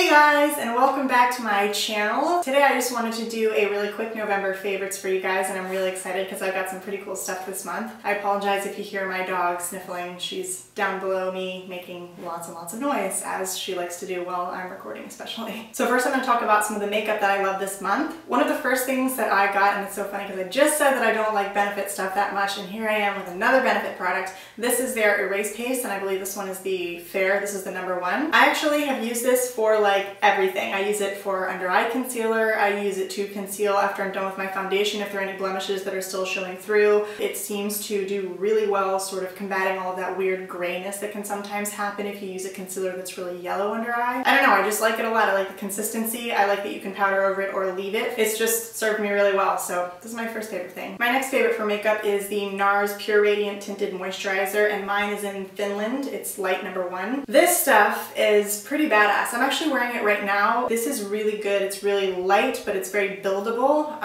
Hey guys, and welcome back to my channel. Today I just wanted to do a really quick November favorites for you guys, and I'm really excited because I've got some pretty cool stuff this month. I apologize if you hear my dog sniffling. She's down below me making lots and lots of noise, as she likes to do while I'm recording especially. So first I'm going to talk about some of the makeup that I love this month. One of the first things that I got, and it's so funny because I just said that I don't like Benefit stuff that much, and here I am with another Benefit product. This is their Erase Paste, and I believe this one is the Fair. This is the number one. I actually have used this for like everything. I use it for under eye concealer. I use it to conceal after I'm done with my foundation if there are any blemishes that are still showing through. It seems to do really well sort of combating all of that weird grayness that can sometimes happen if you use a concealer that's really yellow under eye. I don't know, I just like it a lot. I like the consistency. I like that you can powder over it or leave it. It's just served me really well, so this is my first favorite thing. My next favorite for makeup is the NARS Pure Radiant Tinted Moisturizer, and mine is in Finland. It's light number one. This stuff is pretty badass. I'm actually wearing it right now. This is really good. It's really light, but it's very buildable.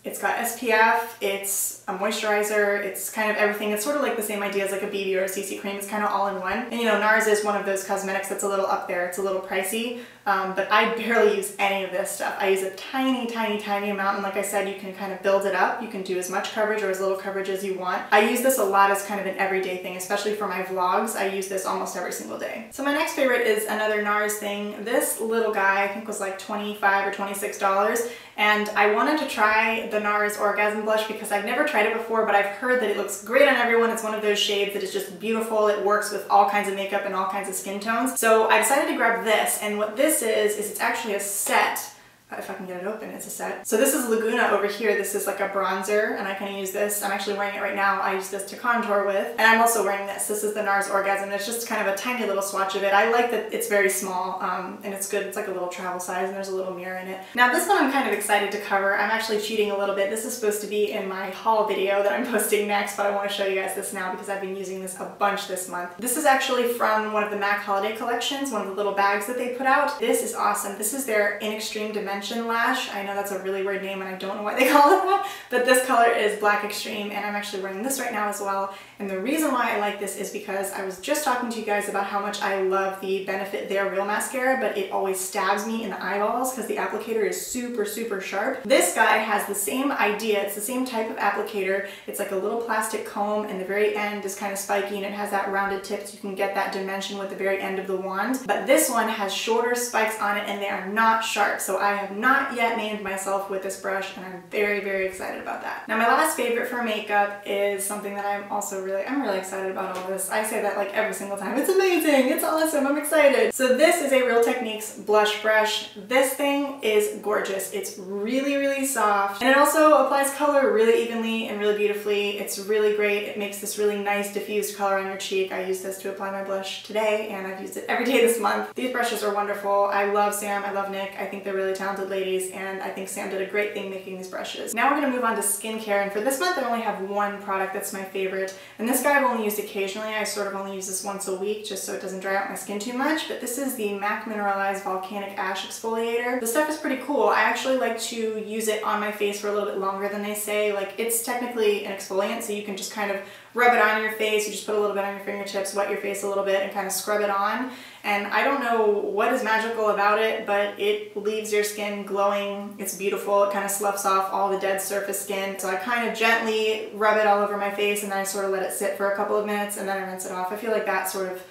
It's got SPF, it's a moisturizer, it's kind of everything. It's sort of like the same idea as like a BB or a CC cream. It's kind of all in one. And you know, NARS is one of those cosmetics that's a little up there. It's a little pricey, but I barely use any of this stuff. I use a tiny, tiny, tiny amount, and like I said, you can kind of build it up. You can do as much coverage or as little coverage as you want. I use this a lot as kind of an everyday thing, especially for my vlogs. I use this almost every single day. So my next favorite is another NARS thing. This little guy, I think was like $25 or $26, and I wanted to try the NARS Orgasm Blush because I've never tried it before, but I've heard that it looks great on everyone. It's one of those shades that is just beautiful. It works with all kinds of makeup and all kinds of skin tones. So I decided to grab this, and what this is it's actually a set. If I can get it open, it's a set. So this is Laguna over here. This is like a bronzer, and I can use this. I'm actually wearing it right now. I use this to contour with, and I'm also wearing this. This is the NARS Orgasm. It's just kind of a tiny little swatch of it. I like that it's very small, and it's good. It's like a little travel size, and there's a little mirror in it. Now this one I'm kind of excited to cover. I'm actually cheating a little bit. This is supposed to be in my haul video that I'm posting next, but I want to show you guys this now because I've been using this a bunch this month. This is actually from one of the MAC holiday collections, one of the little bags that they put out. This is awesome. This is their In Extreme Dimension Lash. I know that's a really weird name and I don't know why they call it that, but this color is Black Extreme, and I'm actually wearing this right now as well. And the reason why I like this is because I was just talking to you guys about how much I love the Benefit Their Real Mascara, but it always stabs me in the eyeballs because the applicator is super, super sharp. This guy has the same idea. It's the same type of applicator. It's like a little plastic comb, and the very end is kind of spiky, and it has that rounded tip so you can get that dimension with the very end of the wand. But this one has shorter spikes on it, and they are not sharp. So I have not yet named myself with this brush, and I'm very, very excited about that. Now my last favorite for makeup is something that I'm really excited about all this. I say that like every single time. It's amazing, it's awesome, I'm excited. So this is a Real Techniques blush brush. This thing is gorgeous. It's really, really soft, and it also applies color really evenly and really beautifully. It's really great. It makes this really nice diffused color on your cheek. I use this to apply my blush today, and I've used it every day this month. These brushes are wonderful. I love Sam, I love Nick. I think they're really talented ladies, and I think Sam did a great thing making these brushes. Now we're going to move on to skincare, and for this month I only have one product that's my favorite, and this guy I've only used occasionally. I sort of only use this once a week just so it doesn't dry out my skin too much, but this is the MAC Mineralize Volcanic Ash Exfoliator. The stuff is pretty cool. I actually like to use it on my face for a little bit longer than they say. Like, it's technically an exfoliant, so you can just kind of rub it on your face. You just put a little bit on your fingertips, wet your face a little bit, and kind of scrub it on. And I don't know what is magical about it, but it leaves your skin glowing. It's beautiful. It kind of sloughs off all the dead surface skin. So I kind of gently rub it all over my face, and then I sort of let it sit for a couple of minutes, and then I rinse it off. I feel like that sort of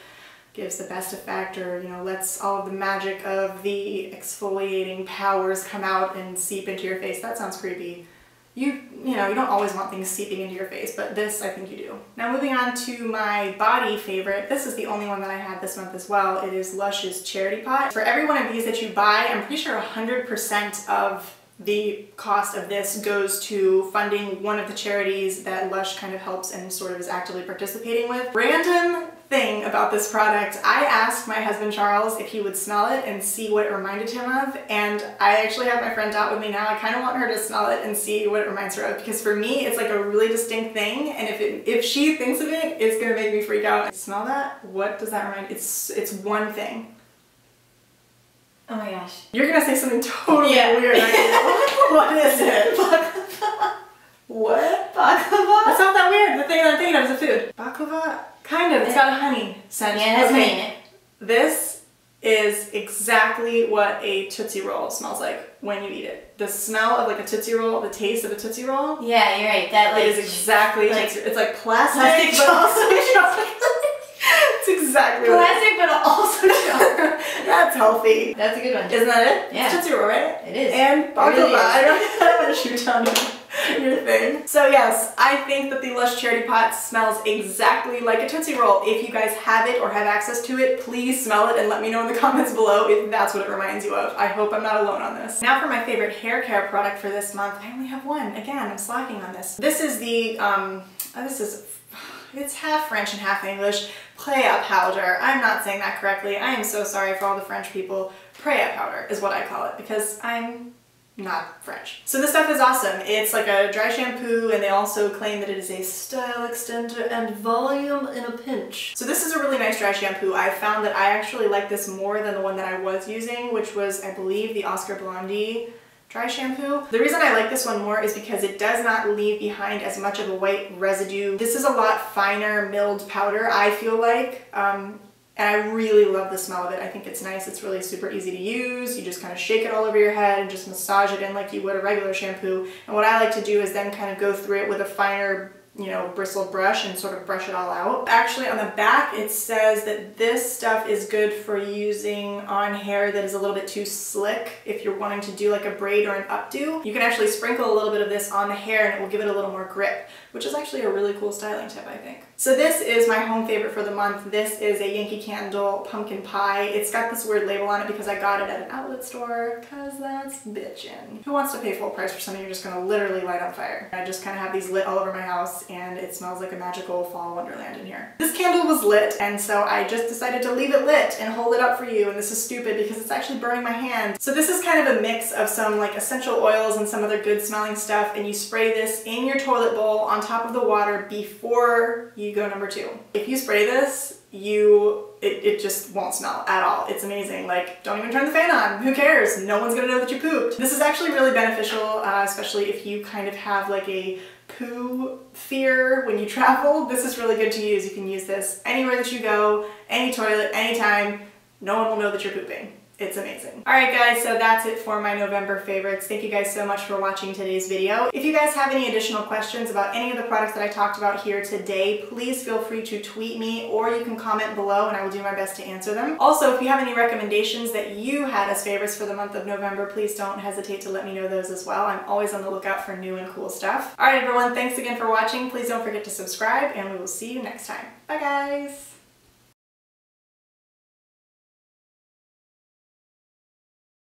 gives the best effect, or, you know, lets all of the magic of the exfoliating powers come out and seep into your face. That sounds creepy. You know, you don't always want things seeping into your face, but this, I think you do. Now moving on to my body favorite. This is the only one that I had this month as well. It is LUSH's Charity Pot. For every one of these that you buy, I'm pretty sure 100% of the cost of this goes to funding one of the charities that LUSH kind of helps and sort of is actively participating with. Random thing about this product, I asked my husband Charles if he would smell it and see what it reminded him of, and I actually have my friend out with me now. I kind of want her to smell it and see what it reminds her of, because for me it's like a really distinct thing, and if she thinks of it, it's gonna make me freak out. Smell that? What does that remind you? It's one thing. Oh my gosh. You're gonna say something totally weird. What is it? What? Baklava? That's not that weird. The thing that I'm thinking of is a food. Baklava? Kind of. It's got a honey scent. Yeah, it has honey in it. This is exactly what a Tootsie Roll smells like when you eat it. The smell of like a Tootsie Roll, the taste of a Tootsie Roll. Yeah, you're right. That like it is exactly like, it's like plastic but also chocolate. It's exactly plastic but also chocolate. That's healthy. That's a good one. Isn't that it? Yeah. It's Tootsie Roll, right? It is. And baklava. Really I don't want to shoot down your thing. So yes, I think that the Lush Charity Pot smells exactly like a Tootsie Roll. If you guys have it or have access to it, please smell it and let me know in the comments below if that's what it reminds you of. I hope I'm not alone on this. Now for my favorite hair care product for this month. I only have one. Again, I'm slacking on this. This is the, it's half French and half English. Pret-a-Powder. I'm not saying that correctly. I am so sorry for all the French people. Pret-a-Powder is what I call it because I'm not French. So this stuff is awesome. It's like a dry shampoo, and they also claim that it is a style extender and volume in a pinch. So this is a really nice dry shampoo. I found that I actually like this more than the one that I was using, which was, I believe, the Oscar Blondie dry shampoo. The reason I like this one more is because it does not leave behind as much of a white residue. This is a lot finer milled powder, I feel like. And I really love the smell of it. I think it's nice. It's really super easy to use. You just kind of shake it all over your head and just massage it in like you would a regular shampoo. And what I like to do is then kind of go through it with a finer, you know, bristled brush and sort of brush it all out. Actually, on the back, it says that this stuff is good for using on hair that is a little bit too slick. If you're wanting to do like a braid or an updo, you can actually sprinkle a little bit of this on the hair and it will give it a little more grip, which is actually a really cool styling tip, I think. So this is my home favorite for the month. This is a Yankee Candle Pumpkin Pie. It's got this weird label on it because I got it at an outlet store, because that's bitchin'. Who wants to pay full price for something you're just gonna literally light on fire? I just kind of have these lit all over my house and it smells like a magical fall wonderland in here. This candle was lit, and so I just decided to leave it lit and hold it up for you, and this is stupid because it's actually burning my hand. So this is kind of a mix of some like essential oils and some other good smelling stuff, and you spray this in your toilet bowl on top of the water before you go number 2. If you spray this, it just won't smell at all. It's amazing. Like, don't even turn the fan on. Who cares? No one's gonna know that you pooped. This is actually really beneficial, especially if you kind of have like a poo fear when you travel. This is really good to use. You can use this anywhere that you go, any toilet, anytime. No one will know that you're pooping. It's amazing. Alright guys, so that's it for my November favorites. Thank you guys so much for watching today's video. If you guys have any additional questions about any of the products that I talked about here today, please feel free to tweet me, or you can comment below and I will do my best to answer them. Also, if you have any recommendations that you had as favorites for the month of November, please don't hesitate to let me know those as well. I'm always on the lookout for new and cool stuff. Alright everyone, thanks again for watching. Please don't forget to subscribe, and we will see you next time. Bye guys!